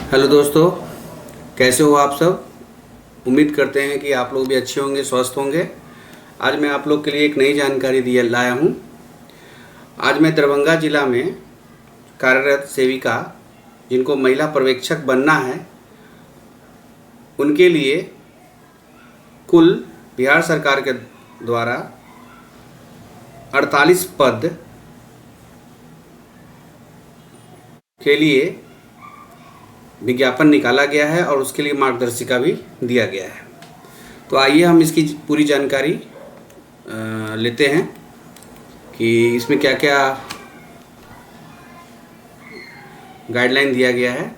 Hello दोस्तों, कैसे हो आप सब। उम्मीद करते हैं कि आप लोग भी अच्छे होंगे, स्वस्थ होंगे। आज मैं आप लोग के लिए एक नई जानकारी दिया लाया हूँ। आज मैं दरभंगा जिला में कार्यरत सेविका जिनको महिला पर्यवेक्षक बनना है, उनके लिए कुल बिहार सरकार के द्वारा 48 पद के लिए विज्ञापन निकाला गया है और उसके लिए मार्गदर्शिका भी दिया गया है। तो आइए हम इसकी पूरी जानकारी लेते हैं कि इसमें क्या क्या गाइडलाइन दिया गया है।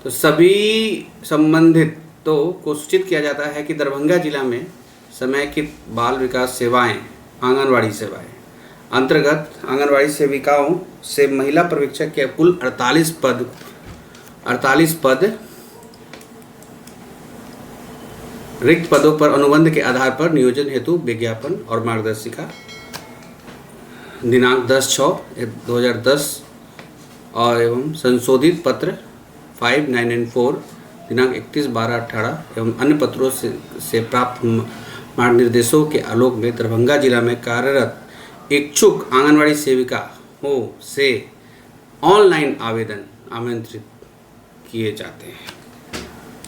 तो सभी संबंधितों को सूचित किया जाता है कि दरभंगा जिला में समेकित बाल विकास सेवाएं, आंगनवाड़ी सेवाएं अंतर्गत आंगनवाड़ी सेविकाओं से महिला पर्यवेक्षक के कुल 48 पद रिक्त पदों पर अनुबंध के आधार पर नियोजन हेतु विज्ञापन और मार्गदर्शिका दिनांक 10/6/2010 और एवं संशोधित पत्र 5994 दिनांक 31/12/18 एवं अन्य पत्रों से प्राप्त मार्ग निर्देशों के आलोक में दरभंगा जिला में कार्यरत इच्छुक आंगनवाड़ी सेविकाओं से ऑनलाइन आवेदन आमंत्रित किए जाते हैं।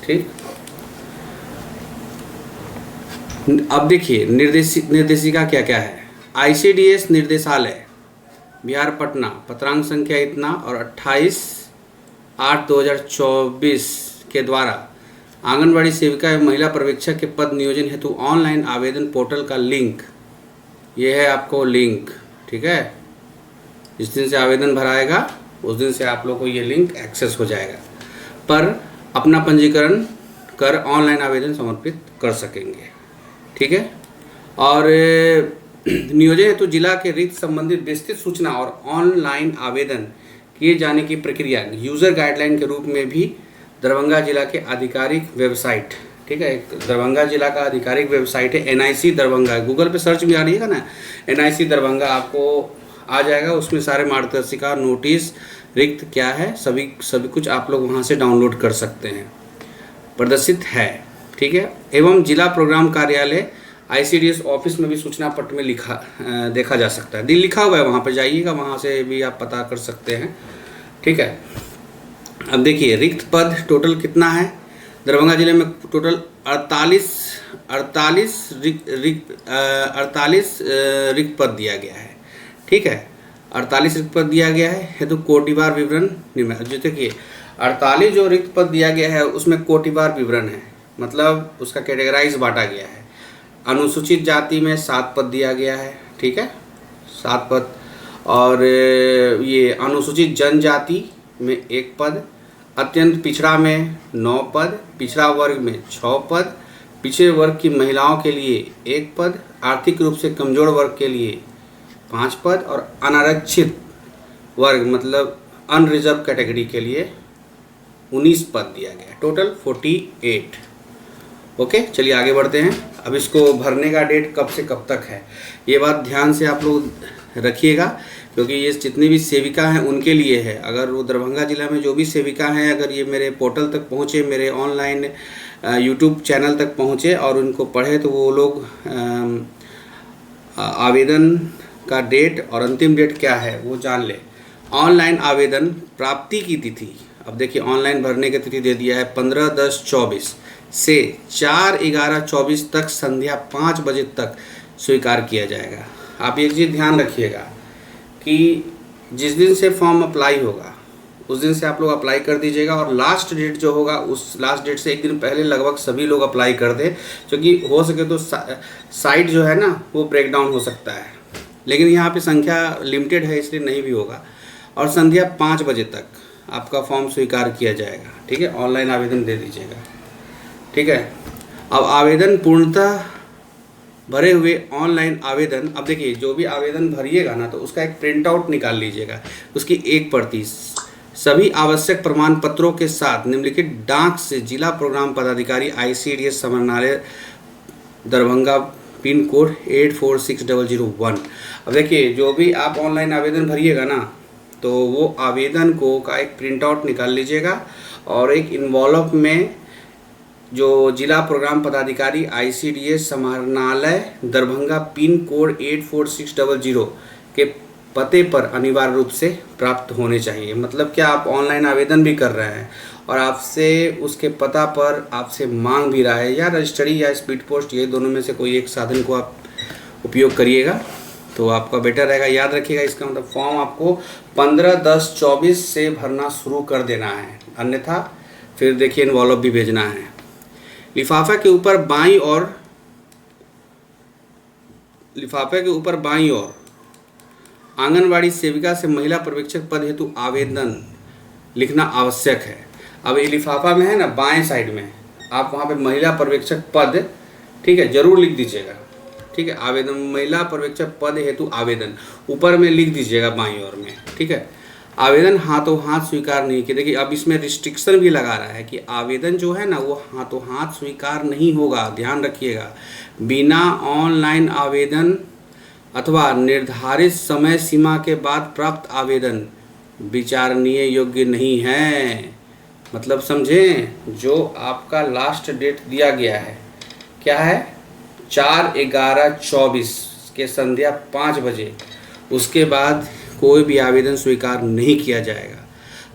ठीक, अब देखिए निर्देशिका क्या क्या है। ICDS निर्देशालय बिहार पटना, पत्रांक संख्या इतना और 28/8/2024 के द्वारा आंगनवाड़ी सेविका एवं महिला पर्यवेक्षक के पद नियोजन हेतु ऑनलाइन आवेदन पोर्टल का लिंक, ये है आपको लिंक। ठीक है, जिस दिन से आवेदन भराएगा उस दिन से आप लोग को ये लिंक एक्सेस हो जाएगा, पर अपना पंजीकरण कर ऑनलाइन आवेदन समर्पित कर सकेंगे। ठीक है, और नियोजन हेतु जिला के रिक्त संबंधित विस्तृत सूचना और ऑनलाइन आवेदन किए जाने की प्रक्रिया यूज़र गाइडलाइन के रूप में भी दरभंगा जिला के आधिकारिक वेबसाइट, ठीक है, एक दरभंगा जिला का आधिकारिक वेबसाइट है NIC दरभंगा। गूगल पे सर्च में आ रही है ना NIC दरभंगा, आपको आ जाएगा। उसमें सारे मार्गदर्शिका, नोटिस, रिक्त क्या है, सभी कुछ आप लोग वहाँ से डाउनलोड कर सकते हैं, प्रदर्शित है। ठीक है, एवं जिला प्रोग्राम कार्यालय ICDS ऑफिस में भी सूचना पट में देखा जा सकता है, लिखा हुआ है, वहाँ पर जाइएगा, वहाँ से भी आप पता कर सकते हैं। ठीक है, अब देखिए रिक्त पद टोटल कितना है। दरभंगा जिले में टोटल 48 रिक्त पद दिया गया है। ठीक है, 48 रिक्त पद दिया गया है हेतु कोटिवार विवरण निम्न। जो देखिए 48 जो रिक्त पद दिया गया है उसमें कोटिवार विवरण है, मतलब उसका कैटेगराइज बांटा गया है। अनुसूचित जाति में 7 पद दिया गया है। ठीक है, 7 पद, और ये अनुसूचित जनजाति में 1 पद, अत्यंत पिछड़ा में 9 पद, पिछड़ा वर्ग में 6 पद, पिछड़े वर्ग की महिलाओं के लिए 1 पद, आर्थिक रूप से कमजोर वर्ग के लिए 5 पद और अनारक्षित वर्ग मतलब अनरिजर्व कैटेगरी के लिए 19 पद दिया गया, टोटल 48। ओके, चलिए आगे बढ़ते हैं। अब इसको भरने का डेट कब से कब तक है, ये बात ध्यान से आप लोग रखिएगा, क्योंकि ये जितनी भी सेविका हैं उनके लिए है। अगर वो दरभंगा जिला में जो भी सेविका हैं, अगर ये मेरे पोर्टल तक पहुँचे, मेरे ऑनलाइन यूट्यूब चैनल तक पहुँचे और उनको पढ़े, तो वो लोग आवेदन का डेट और अंतिम डेट क्या है वो जान ले। ऑनलाइन आवेदन प्राप्ति की तिथि, अब देखिए ऑनलाइन भरने की तिथि दे दिया है 15/10/24 से 4/11/24 तक संध्या 5 बजे तक स्वीकार किया जाएगा। आप एक चीज़ ध्यान रखिएगा कि जिस दिन से फॉर्म अप्लाई होगा उस दिन से आप लोग अप्लाई कर दीजिएगा, और लास्ट डेट जो होगा उस लास्ट डेट से एक दिन पहले लगभग सभी लोग अप्लाई कर दें, क्योंकि हो सके तो साइट जो है ना वो ब्रेक डाउन हो सकता है, लेकिन यहाँ पे संख्या लिमिटेड है इसलिए नहीं भी होगा। और संध्या 5 बजे तक आपका फॉर्म स्वीकार किया जाएगा। ठीक है, ऑनलाइन आवेदन दे दीजिएगा। ठीक है, अब आवेदन पूर्णतः भरे हुए ऑनलाइन आवेदन, अब देखिए जो भी आवेदन भरिएगा ना तो उसका एक प्रिंट आउट निकाल लीजिएगा, उसकी एक प्रति सभी आवश्यक प्रमाण पत्रों के साथ निम्नलिखित डाक से जिला प्रोग्राम पदाधिकारी ICDS समन्वयालय दरभंगा पिन कोड 846001। अब देखिए जो भी आप ऑनलाइन आवेदन भरिएगा ना तो वो आवेदन को का एक प्रिंट आउट निकाल लीजिएगा और एक इन्वॉल्व में जो जिला प्रोग्राम पदाधिकारी ICDS समाहरणालय दरभंगा पिन कोड 84600 के पते पर अनिवार्य रूप से प्राप्त होने चाहिए। मतलब क्या आप ऑनलाइन आवेदन भी कर रहे हैं और आपसे उसके पता पर आपसे मांग भी रहा है, या रजिस्ट्री या स्पीड पोस्ट, ये दोनों में से कोई एक साधन को आप उपयोग करिएगा तो आपका बेटर रहेगा। याद रखिएगा इसका मतलब फॉर्म आपको 15/10/24 से भरना शुरू कर देना है, अन्यथा फिर देखिए इन्वॉल्व भी भेजना है। लिफाफे के ऊपर बाईं ओर आंगनवाड़ी सेविका से महिला पर्यवेक्षक पद हेतु आवेदन लिखना आवश्यक है। अब ये लिफाफा में है ना, बाएं साइड में आप वहाँ पे महिला पर्यवेक्षक पद, ठीक है, जरूर लिख दीजिएगा। ठीक है, आवेदन महिला पर्यवेक्षक पद हेतु आवेदन ऊपर में लिख दीजिएगा बाईं ओर में। ठीक है, आवेदन हाथों हाथ स्वीकार नहीं किया। देखिए अब इसमें रिस्ट्रिक्शन भी लगा रहा है कि आवेदन जो है ना वो हाथों हाथ स्वीकार नहीं होगा, ध्यान रखिएगा। बिना ऑनलाइन आवेदन अथवा निर्धारित समय सीमा के बाद प्राप्त आवेदन विचारणीय योग्य नहीं है। मतलब समझें, जो आपका लास्ट डेट दिया गया है क्या है, 4/11/24 के संध्या 5 बजे, उसके बाद कोई भी आवेदन स्वीकार नहीं किया जाएगा।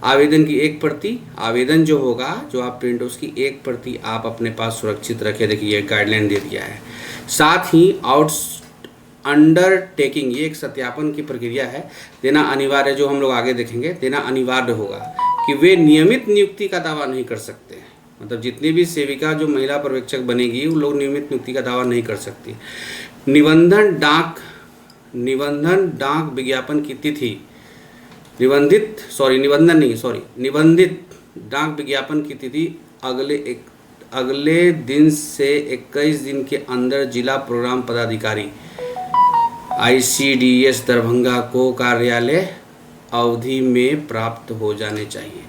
आवेदन की एक प्रति, आवेदन जो होगा जो आप प्रिंट, उसकी एक प्रति आप अपने पास सुरक्षित रखें। देखिए ये गाइडलाइन दे दिया है। साथ ही अंडरटेकिंग, ये एक सत्यापन की प्रक्रिया है, देना अनिवार्य, जो हम लोग आगे देखेंगे, देना अनिवार्य होगा कि वे नियमित नियुक्ति का दावा नहीं कर सकते। मतलब जितनी भी सेविका जो महिला पर्यवेक्षक बनेगी वो लोग नियमित नियुक्ति का दावा नहीं कर सकती। निबंधन डाक विज्ञापन की तिथि, निबंधित डाक विज्ञापन की तिथि अगले दिन से 21 दिन के अंदर जिला प्रोग्राम पदाधिकारी ICDS दरभंगा को कार्यालय अवधि में प्राप्त हो जाने चाहिए।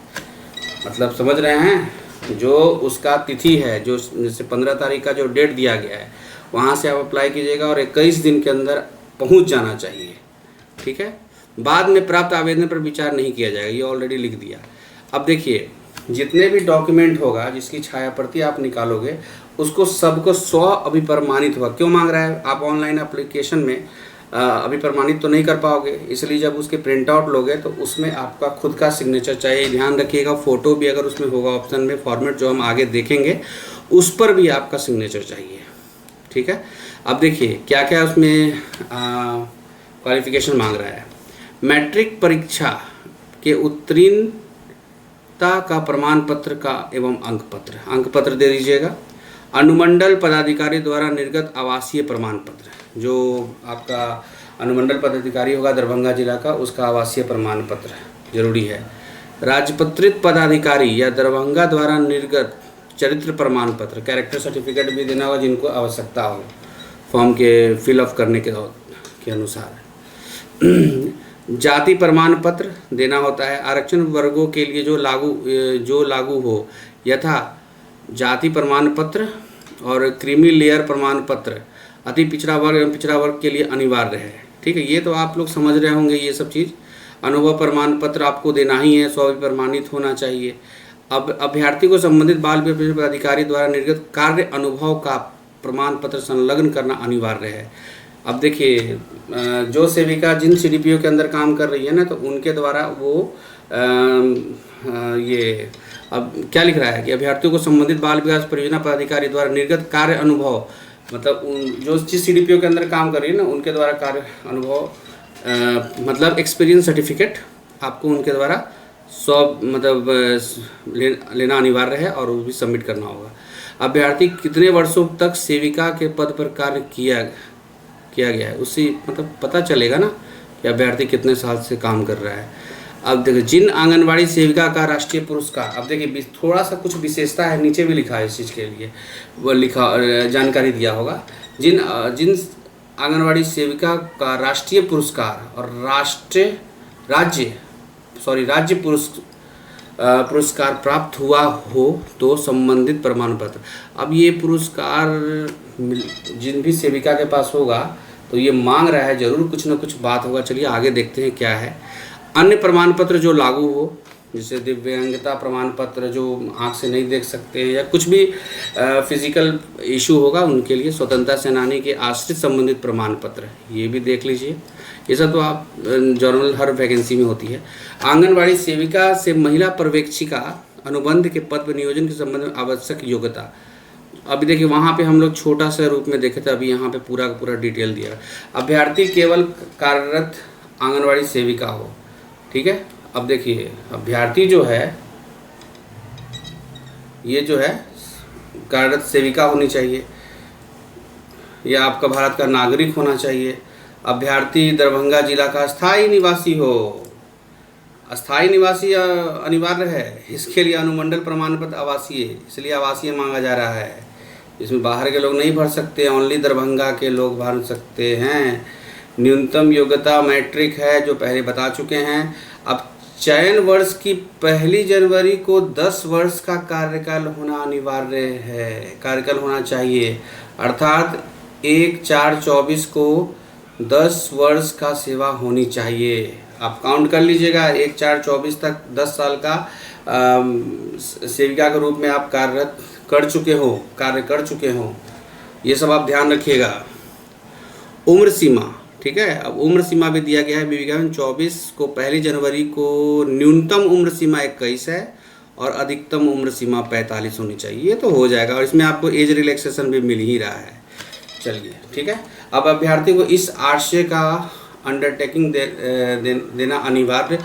मतलब समझ रहे हैं, जो उसका तिथि है, जो जैसे 15 तारीख का जो डेट दिया गया है वहाँ से आप अप्लाई कीजिएगा और 21 दिन के अंदर पहुँच जाना चाहिए। ठीक है, बाद में प्राप्त आवेदन पर विचार नहीं किया जाएगा, ये ऑलरेडी लिख दिया। अब देखिए जितने भी डॉक्यूमेंट होगा जिसकी छाया प्रति आप निकालोगे उसको सबको 100 अभिप्रमाणित होगा। क्यों मांग रहा है, आप ऑनलाइन एप्लीकेशन में अभिप्रमाणित तो नहीं कर पाओगे, इसलिए जब उसके प्रिंट आउट लोगे तो उसमें आपका खुद का सिग्नेचर चाहिए। ध्यान रखिएगा, फ़ोटो भी अगर उसमें होगा ऑप्शन में, फॉर्मेट जो हम आगे देखेंगे उस पर भी आपका सिग्नेचर चाहिए। ठीक है, अब देखिए क्या क्या उसमें क्वालिफिकेशन मांग रहा है। मैट्रिक परीक्षा के उत्तीर्णता का प्रमाण पत्र का एवं अंक पत्र दे दीजिएगा। अनुमंडल पदाधिकारी द्वारा निर्गत आवासीय प्रमाण पत्र, जो आपका अनुमंडल पदाधिकारी होगा दरभंगा जिला का, उसका आवासीय प्रमाण पत्र जरूरी है। राजपत्रित पदाधिकारी या दरभंगा द्वारा निर्गत चरित्र प्रमाण पत्र, कैरेक्टर सर्टिफिकेट भी देना होगा जिनको आवश्यकता हो फॉर्म के फिलअप करने के अनुसार। जाति प्रमाण पत्र देना होता है। आरक्षण वर्गों के लिए जो लागू हो, यथा जाति प्रमाण पत्र और क्रीमी लेयर प्रमाण पत्र अति पिछड़ा वर्ग एवं पिछड़ा वर्ग के लिए अनिवार्य है। ठीक है, ये तो आप लोग समझ रहे होंगे ये सब चीज़। अनुभव प्रमाण पत्र आपको देना ही है, प्रमाणित होना चाहिए। अब अभ्यर्थी को संबंधित बाल विकास पदाधिकारी द्वारा निर्गत कार्य अनुभव का प्रमाण पत्र संलग्न करना अनिवार्य है। अब देखिए जो सेविका जिन CDPO के अंदर काम कर रही है ना, तो उनके द्वारा वो ये अब क्या लिख रहा है कि अभ्यर्थियों को संबंधित बाल विकास परियोजना पदाधिकारी द्वारा निर्गत कार्य अनुभव, मतलब जो जिस CDPO के अंदर काम कर रही है ना उनके द्वारा कार्य अनुभव मतलब एक्सपीरियंस सर्टिफिकेट आपको उनके द्वारा लेना अनिवार्य है और वो भी सबमिट करना होगा। अभ्यर्थी कितने वर्षों तक सेविका के पद पर कार्य किया गया है, उससे मतलब पता चलेगा ना कि अभ्यर्थी कितने साल से काम कर रहा है। अब देखिए जिन आंगनवाड़ी सेविका का राष्ट्रीय पुरस्कार, अब देखिए थोड़ा सा कुछ विशेषता है, नीचे भी लिखा है इस चीज़ के लिए, वो जानकारी दिया होगा। जिन आंगनवाड़ी सेविका का राष्ट्रीय पुरस्कार और राज्य पुरस्कार प्राप्त हुआ हो तो संबंधित प्रमाण पत्र। अब ये पुरस्कार जिन भी सेविका के पास होगा तो ये मांग रहा है, जरूर कुछ ना कुछ बात होगा। चलिए आगे देखते हैं क्या है। अन्य प्रमाण पत्र जो लागू हो, जैसे दिव्यांगता प्रमाण पत्र जो आँख से नहीं देख सकते हैं, या कुछ भी फिजिकल इशू होगा उनके लिए, स्वतंत्रता सेनानी के आश्रित संबंधित प्रमाण पत्र, ये भी देख लीजिए। ये सब तो आप जर्नल हर वैकेंसी में होती है। आंगनवाड़ी सेविका से महिला पर्यवेक्षिका अनुबंध के पद पर नियोजन के संबंध में आवश्यक योग्यता। अभी देखिए वहाँ पे हम लोग छोटा सा रूप में देखे थे, अभी यहाँ पे पूरा का पूरा डिटेल दिया है। अभ्यर्थी केवल कार्यरत आंगनवाड़ी सेविका हो, ठीक है। अब देखिए अभ्यर्थी जो है, ये जो है कार्यरत सेविका होनी चाहिए, या आपका भारत का नागरिक होना चाहिए। अभ्यर्थी दरभंगा जिला का स्थायी निवासी हो, अस्थायी निवासी अनिवार्य है। इसके लिए अनुमंडल प्रमाण पत्र आवासीय, इसलिए आवासीय मांगा जा रहा है। इसमें बाहर के लोग नहीं भर सकते, ओनली दरभंगा के लोग भर सकते हैं। न्यूनतम योग्यता मैट्रिक है, जो पहले बता चुके हैं। अब चयन वर्ष की 1 जनवरी को 10 वर्ष का कार्यकाल होना अनिवार्य है, कार्यकाल होना चाहिए। अर्थात 1/4/24 को 10 वर्ष का सेवा होनी चाहिए। आप काउंट कर लीजिएगा, 1/4/24 तक 10 साल का सेविका के रूप में आप कार्य कर चुके हो। ये सब आप ध्यान रखिएगा। उम्र सीमा, ठीक है। अब उम्र सीमा भी दिया गया है विज्ञापन 24 को 1 जनवरी को न्यूनतम उम्र सीमा 21 है और अधिकतम उम्र सीमा 45 होनी चाहिए। ये तो हो जाएगा, और इसमें आपको एज रिलैक्सेशन भी मिल ही रहा है। चलिए ठीक है। अब अभ्यर्थी को इस आशय का अंडरटेकिंग देना अनिवार्य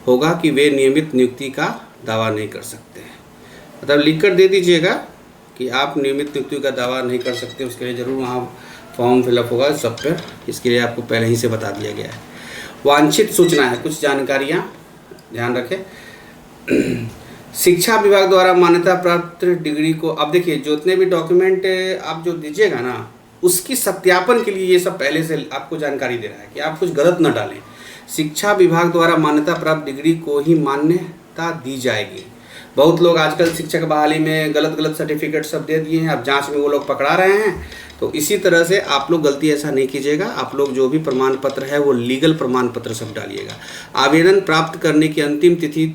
होगा कि वे नियमित नियुक्ति का दावा नहीं कर सकते हैं। मतलब लिख कर दे दीजिएगा कि आप नियमित नियुक्ति का दावा नहीं कर सकते। उसके लिए ज़रूर वहाँ फॉर्म फिलअप होगा सब पर, इसके लिए आपको पहले ही से बता दिया गया है। वांछित सूचना है, कुछ जानकारियाँ ध्यान रखें। शिक्षा विभाग द्वारा मान्यता प्राप्त डिग्री को, अब देखिए जितने भी डॉक्यूमेंट आप जो दीजिएगा ना, उसकी सत्यापन के लिए ये सब पहले से आपको जानकारी दे रहा है कि आप कुछ गलत न डालें। शिक्षा विभाग द्वारा मान्यता प्राप्त डिग्री को ही मान्यता दी जाएगी। बहुत लोग आजकल शिक्षक बहाली में गलत सर्टिफिकेट सब दे दिए हैं, अब जांच में वो लोग पकड़ा रहे हैं। तो इसी तरह से आप लोग गलती ऐसा नहीं कीजिएगा। आप लोग जो भी प्रमाण पत्र है वो लीगल प्रमाण पत्र सब डालिएगा। आवेदन प्राप्त करने की अंतिम तिथि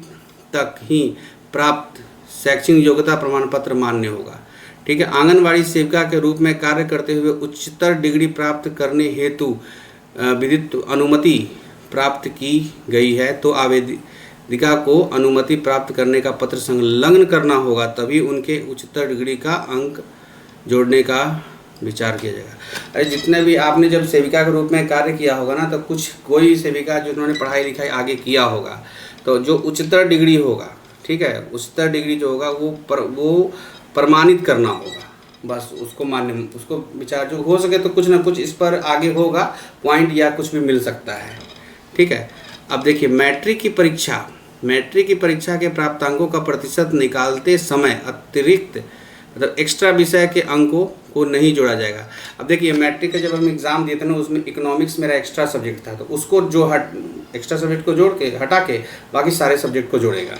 तक ही प्राप्त शैक्षणिक योग्यता प्रमाण पत्र मान्य होगा, ठीक है। आंगनवाड़ी सेविका के रूप में कार्य करते हुए उच्चतर डिग्री प्राप्त करने हेतु विधिक अनुमति प्राप्त की गई है तो आवेदिका को अनुमति प्राप्त करने का पत्र संलग्न करना होगा, तभी उनके उच्चतर डिग्री का अंक जोड़ने का विचार किया जाएगा। अरे जितने भी आपने जब सेविका के रूप में कार्य किया होगा ना, तो कोई सेविका जिन्होंने पढ़ाई लिखाई आगे किया होगा, तो जो उच्चतर डिग्री होगा, ठीक है, उच्चतर डिग्री जो होगा वो प्रमाणित करना होगा। बस उसको मान्य, उसको विचार जो हो सके तो कुछ ना कुछ इस पर आगे होगा, पॉइंट या कुछ भी मिल सकता है, ठीक है। अब देखिए मैट्रिक की परीक्षा के प्राप्तांकों का प्रतिशत निकालते समय अतिरिक्त मतलब एक्स्ट्रा विषय के अंकों को नहीं जोड़ा जाएगा। अब देखिए मैट्रिक का जब हम एग्ज़ाम दिए थे ना, उसमें इकोनॉमिक्स मेरा एक्स्ट्रा सब्जेक्ट था, तो उसको जो एक्स्ट्रा सब्जेक्ट को जोड़ के हटा के बाकी सारे सब्जेक्ट को जोड़ेगा।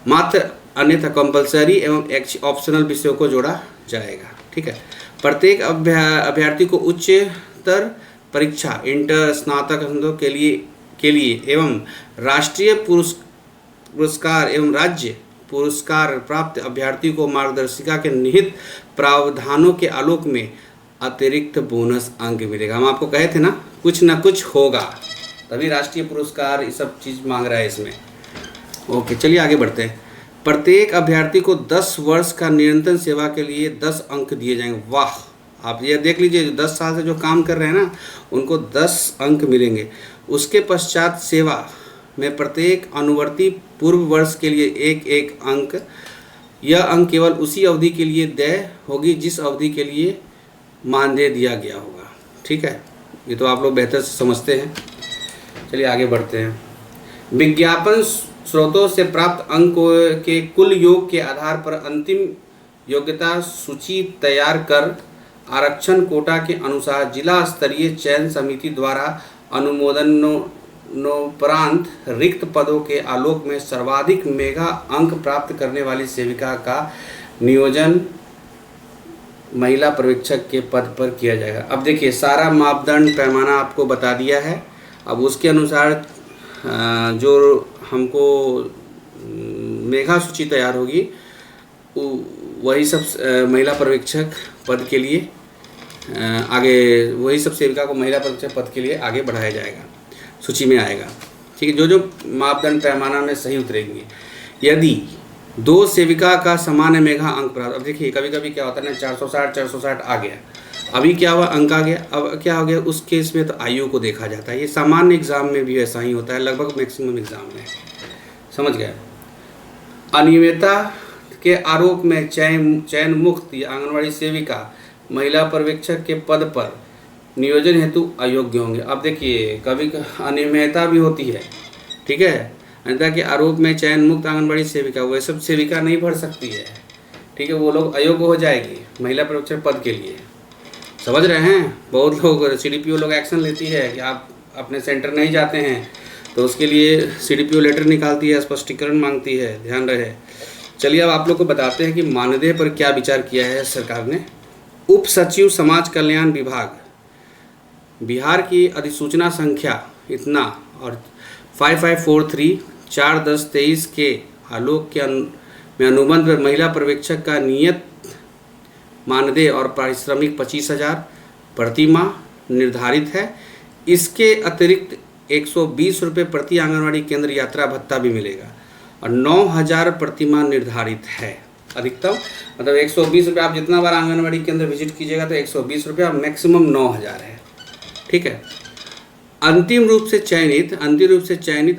मात्र अन्यथा कंपलसरी एवं ऑप्शनल विषयों को जोड़ा जाएगा, ठीक है। प्रत्येक अभ्यर्थी को उच्चतर परीक्षा इंटर स्नातक के लिए एवं राष्ट्रीय पुरस्कार एवं राज्य पुरस्कार प्राप्त अभ्यर्थी को मार्गदर्शिका के निहित प्रावधानों के आलोक में अतिरिक्त बोनस अंक मिलेगा। हम आपको कहे थे ना कुछ होगा, तभी राष्ट्रीय पुरस्कार ये सब चीज़ मांग रहा है इसमें। ओके चलिए आगे बढ़ते हैं। प्रत्येक अभ्यर्थी को 10 वर्ष का निरंतर सेवा के लिए 10 अंक दिए जाएंगे। वाह, आप ये देख लीजिए, जो 10 साल से जो काम कर रहे हैं ना, उनको 10 अंक मिलेंगे। उसके पश्चात सेवा में प्रत्येक अनुवर्ती पूर्व वर्ष के लिए 1 अंक। यह अंक केवल उसी अवधि के लिए देय होगी जिस अवधि के लिए मानदेय दिया गया होगा, ठीक है। ये तो आप लोग बेहतर से समझते हैं। चलिए आगे बढ़ते हैं। विज्ञापन स्रोतों से प्राप्त अंकों के कुल योग के आधार पर अंतिम योग्यता सूची तैयार कर आरक्षण कोटा के अनुसार जिला स्तरीय चयन समिति द्वारा अनुमोदनोपरांत रिक्त पदों के आलोक में सर्वाधिक मेगा अंक प्राप्त करने वाली सेविका का नियोजन महिला पर्यवेक्षक के पद पर किया जाएगा। अब देखिए सारा मापदंड पैमाना आपको बता दिया है। अब उसके अनुसार जो हमको मेघा सूची तैयार होगी वही सब महिला पर्यवेक्षक पद के लिए आगे, वही सब सेविका को महिला पर्यवेक्षक पद के लिए आगे बढ़ाया जाएगा, सूची में आएगा। ठीक है, जो जो मापदंड पैमाना में सही उतरेंगे। यदि 2 सेविका का सामान्य मेघा अंक प्राप्त, अब देखिए कभी कभी क्या होता है ना, 460 आ गया, अभी क्या हुआ, अंक आ गया, अब क्या हो गया, उस केस में तो आयु को देखा जाता है। ये सामान्य एग्जाम में भी ऐसा ही होता है, लगभग मैक्सिमम एग्जाम में, समझ गए। अनियमितता के आरोप में चयन मुक्त आंगनवाड़ी सेविका महिला पर्यवेक्षक के पद पर नियोजन हेतु अयोग्य होंगे। अब देखिए कभी अनियमितता भी होती है, ठीक है, अनियमितता के आरोप में चयन मुक्त आंगनवाड़ी सेविका, वह सब सेविका नहीं भर सकती है, ठीक है, वो लोग अयोग्य हो जाएगी महिला पर्यवेक्षक पद के लिए, समझ रहे हैं। बहुत लोग CDPO लोग एक्शन लेती है कि आप अपने सेंटर नहीं जाते हैं तो उसके लिए CDPO लेटर निकालती है, स्पष्टीकरण मांगती है, ध्यान रहे। चलिए अब आप लोग को बताते हैं कि मानदेय पर क्या विचार किया है सरकार ने। उप सचिव समाज कल्याण विभाग, बिहार की अधिसूचना संख्या इतना और 5543/4/10/23 के आलोक के में अनुबंध पर महिला पर्यवेक्षक का नियत मानदेय और पारिश्रमिक 25,000 प्रति माह निर्धारित है। इसके अतिरिक्त 120 रुपये प्रति आंगनवाड़ी केंद्र यात्रा भत्ता भी मिलेगा और 9,000 प्रति माह निर्धारित है अधिकतम, मतलब 120 रुपये, आप जितना बार आंगनवाड़ी केंद्र विजिट कीजिएगा तो 120 रुपये और मैक्सिमम 9,000 है, ठीक है। अंतिम रूप से चयनित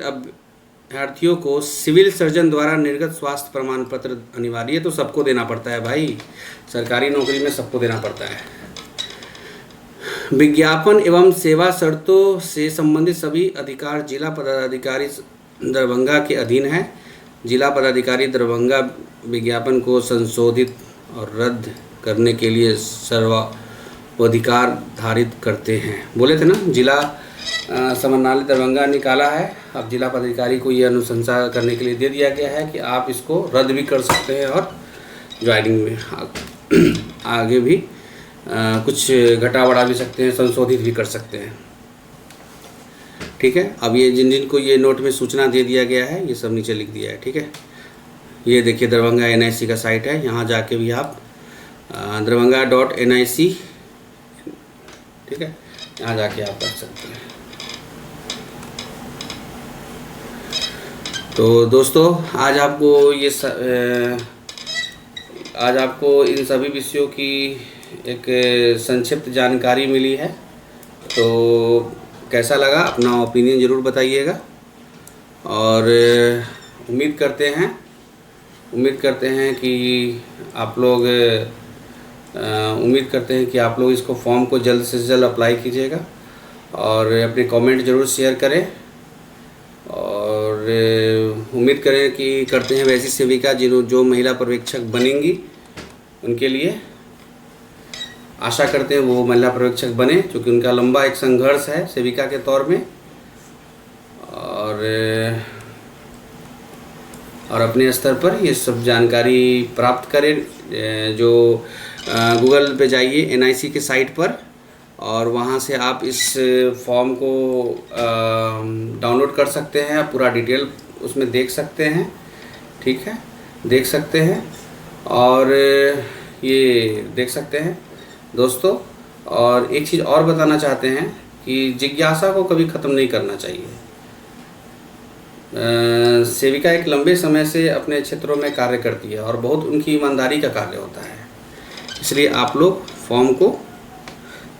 अभ्यर्थियों को सिविल सर्जन द्वारा निर्गत स्वास्थ्य प्रमाण पत्र अनिवार्य है, तो सबको देना पड़ता है भाई, सरकारी नौकरी में सबको देना पड़ता है। विज्ञापन एवं सेवा शर्तों से संबंधित सभी अधिकार जिला पदाधिकारी दरभंगा के अधीन है। जिला पदाधिकारी दरभंगा विज्ञापन को संशोधित और रद्द करने के लिए सर्वाधिकार धारित करते हैं। बोले थे ना, जिला समन्वयालय दरभंगा निकाला है, अब जिला पदाधिकारी को ये अनुशंसा करने के लिए दे दिया गया है कि आप इसको रद्द भी कर सकते हैं और ज्वाइनिंग में आगे भी कुछ घटा बढ़ा भी सकते हैं, संशोधित भी कर सकते हैं, ठीक है। अब ये जिन को ये नोट में सूचना दे दिया गया है, ये सब नीचे लिख दिया है, ठीक है। ये देखिए दरभंगा NIC का साइट है, यहाँ जाके भी आप दरभंगा.nic, ठीक है, यहाँ जाके आप कर सकते हैं। तो दोस्तों आज आपको इन सभी विषयों की एक संक्षिप्त जानकारी मिली है, तो कैसा लगा अपना ओपिनियन ज़रूर बताइएगा। और उम्मीद करते हैं कि आप लोग इसको फॉर्म को जल्द से जल्द अप्लाई कीजिएगा और अपने कमेंट ज़रूर शेयर करें। और उम्मीद करते हैं वैसी सेविका जो महिला पर्यवेक्षक बनेंगी, उनके लिए आशा करते हैं वो महिला पर्यवेक्षक बने, क्योंकि उनका लंबा एक संघर्ष है सेविका के तौर में। और अपने स्तर पर ये सब जानकारी प्राप्त करें। जो गूगल पे जाइए NIC के साइट पर, और वहाँ से आप इस फॉर्म को डाउनलोड कर सकते हैं, पूरा डिटेल उसमें देख सकते हैं, ठीक है, देख सकते हैं। और ये देख सकते हैं दोस्तों। और एक चीज़ और बताना चाहते हैं कि जिज्ञासा को कभी ख़त्म नहीं करना चाहिए। सेविका एक लंबे समय से अपने क्षेत्रों में कार्य करती है और बहुत उनकी ईमानदारी का कार्य होता है, इसलिए आप लोग फॉर्म को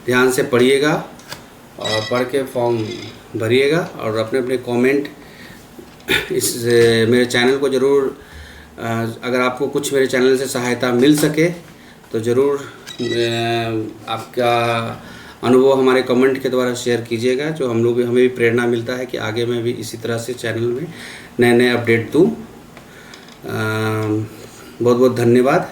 ध्यान से पढ़िएगा और पढ़ के फॉर्म भरिएगा। और अपने अपने कमेंट इस मेरे चैनल को ज़रूर, अगर आपको कुछ मेरे चैनल से सहायता मिल सके तो ज़रूर आपका अनुभव हमारे कमेंट के द्वारा शेयर कीजिएगा, जो हमें भी प्रेरणा मिलता है कि आगे मैं भी इसी तरह से चैनल में नए अपडेट दूँ। बहुत बहुत धन्यवाद।